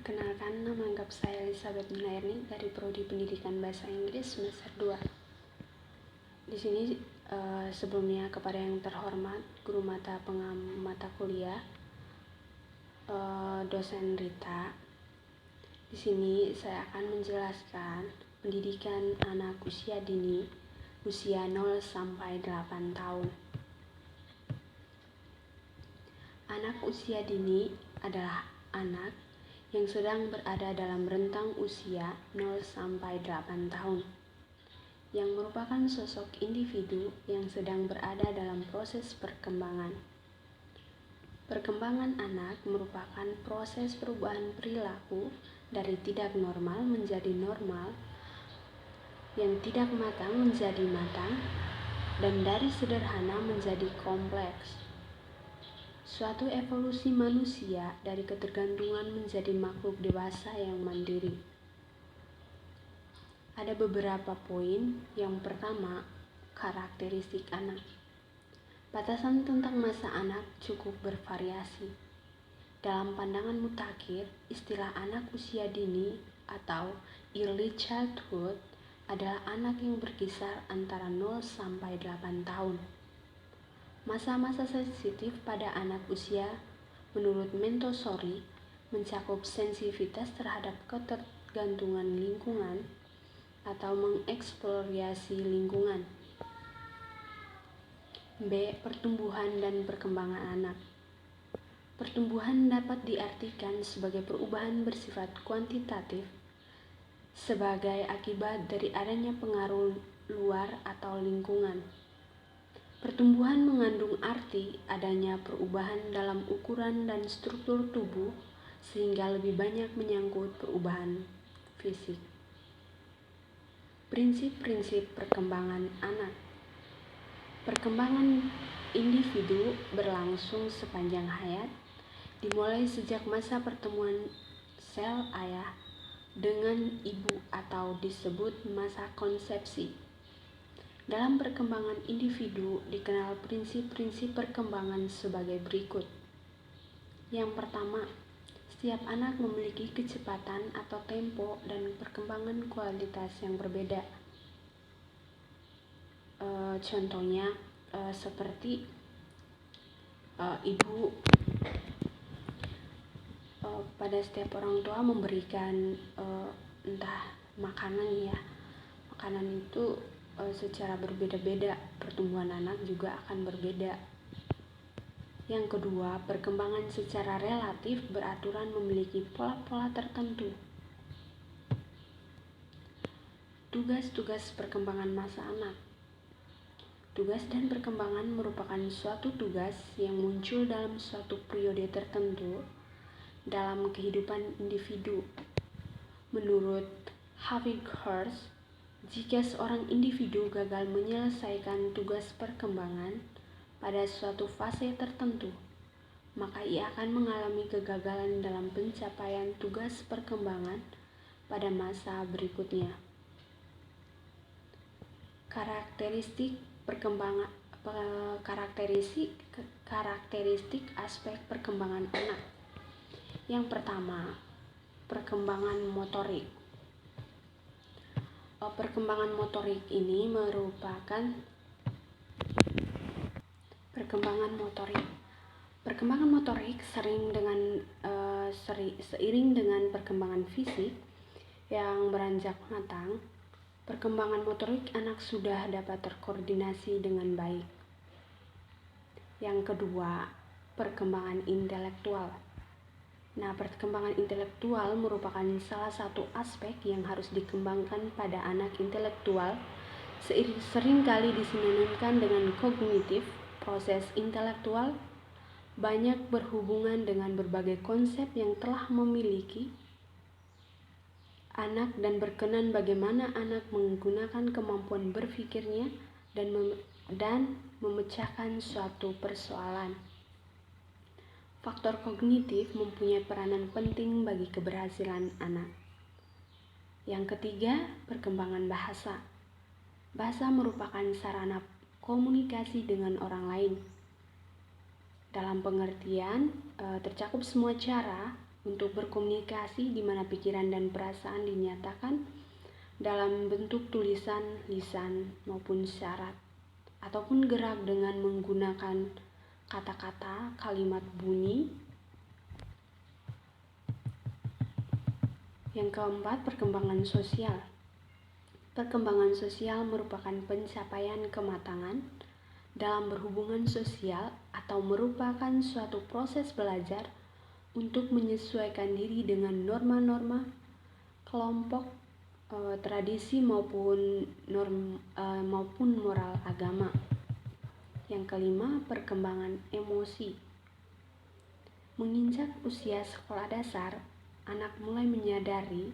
Perkenalkan, nama lengkap saya Elizabeth Munairni dari Prodi Pendidikan Bahasa Inggris semester 2. Di sini sebelumnya kepada yang terhormat guru mata mata kuliah, dosen Rita. Di sini saya akan menjelaskan pendidikan anak usia dini, usia 0 sampai 8 tahun. Anak usia dini adalah anak yang sedang berada dalam rentang usia 0 sampai 8 tahun, yang merupakan sosok individu yang sedang berada dalam proses perkembangan. Perkembangan anak merupakan proses perubahan perilaku dari tidak normal menjadi normal, yang tidak matang menjadi matang, dan dari sederhana menjadi kompleks. Suatu evolusi manusia dari ketergantungan menjadi makhluk dewasa yang mandiri. Ada beberapa poin. Yang pertama, karakteristik anak. Batasan tentang masa anak cukup bervariasi. Dalam pandangan mutakhir, istilah anak usia dini atau early childhood adalah anak yang berkisar antara 0 sampai 8 tahun. Masa-masa sensitif pada anak usia menurut Montessori mencakup sensitivitas terhadap ketergantungan lingkungan atau mengeksplorasi lingkungan. B. Pertumbuhan dan perkembangan anak. Pertumbuhan dapat diartikan sebagai perubahan bersifat kuantitatif sebagai akibat dari adanya pengaruh luar atau lingkungan. Pertumbuhan mengandung arti adanya perubahan dalam ukuran dan struktur tubuh sehingga lebih banyak menyangkut perubahan fisik. Prinsip-prinsip perkembangan anak. Perkembangan individu berlangsung sepanjang hayat, dimulai sejak masa pertemuan sel ayah dengan ibu atau disebut masa konsepsi. Dalam perkembangan individu dikenal prinsip-prinsip perkembangan sebagai berikut. Yang pertama, setiap anak memiliki kecepatan atau tempo dan perkembangan kualitas yang berbeda. Contohnya seperti ibu pada setiap orang tua memberikan entah makanan itu secara berbeda-beda, pertumbuhan anak juga akan berbeda. Yang kedua, perkembangan secara relatif beraturan memiliki pola-pola tertentu. Tugas-tugas perkembangan masa anak. Tugas dan perkembangan merupakan suatu tugas yang muncul dalam suatu periode tertentu dalam kehidupan individu. Menurut Havighurst, jika seorang individu gagal menyelesaikan tugas perkembangan pada suatu fase tertentu, maka ia akan mengalami kegagalan dalam pencapaian tugas perkembangan pada masa berikutnya. Karakteristik aspek perkembangan anak. Yang pertama, perkembangan motorik. Perkembangan motorik ini merupakan Perkembangan motorik seiring dengan perkembangan fisik yang beranjak matang. Perkembangan motorik anak sudah dapat terkoordinasi dengan baik. Yang kedua, perkembangan intelektual. Perkembangan intelektual merupakan salah satu aspek yang harus dikembangkan pada anak intelektual, seringkali disinonimkan dengan kognitif. Proses intelektual banyak berhubungan dengan berbagai konsep yang telah memiliki anak dan berkenan bagaimana anak menggunakan kemampuan berpikirnya dan memecahkan suatu persoalan. Faktor kognitif mempunyai peranan penting bagi keberhasilan anak. Yang ketiga, perkembangan bahasa. Bahasa merupakan sarana komunikasi dengan orang lain. Dalam pengertian, tercakup semua cara untuk berkomunikasi di mana pikiran dan perasaan dinyatakan dalam bentuk tulisan, lisan, maupun syarat, ataupun gerak dengan menggunakan kata-kata, kalimat bunyi. Yang keempat, perkembangan sosial. Perkembangan sosial merupakan pencapaian kematangan dalam berhubungan sosial atau merupakan suatu proses belajar untuk menyesuaikan diri dengan norma-norma kelompok, tradisi maupun moral agama. Yang kelima, perkembangan emosi. Menginjak usia sekolah dasar, anak mulai menyadari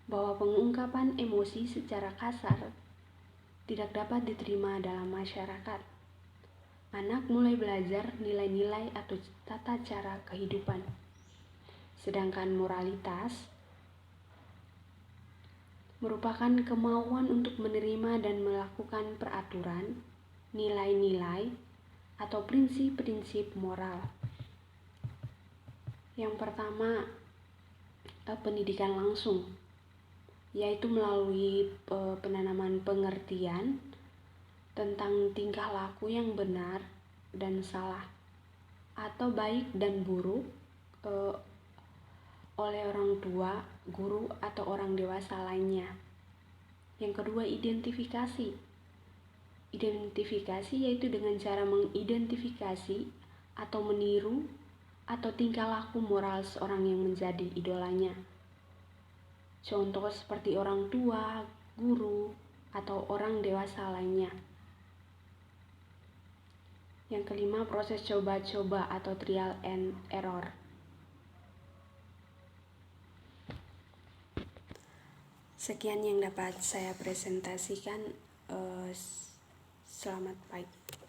bahwa pengungkapan emosi secara kasar tidak dapat diterima dalam masyarakat. Anak mulai belajar nilai-nilai atau tata cara kehidupan. Sedangkan moralitas merupakan kemauan untuk menerima dan melakukan peraturan, nilai-nilai, atau prinsip-prinsip moral. Yang pertama, pendidikan langsung, yaitu melalui penanaman pengertian tentang tingkah laku yang benar dan salah atau baik dan buruk oleh orang tua, guru, atau orang dewasa lainnya. Yang kedua, identifikasi. Identifikasi yaitu dengan cara mengidentifikasi atau meniru atau tingkah laku moral seorang yang menjadi idolanya. Contoh seperti orang tua, guru, atau orang dewasa lainnya. Yang kelima, proses coba-coba atau trial and error. Sekian yang dapat saya presentasikan. Selamat pagi.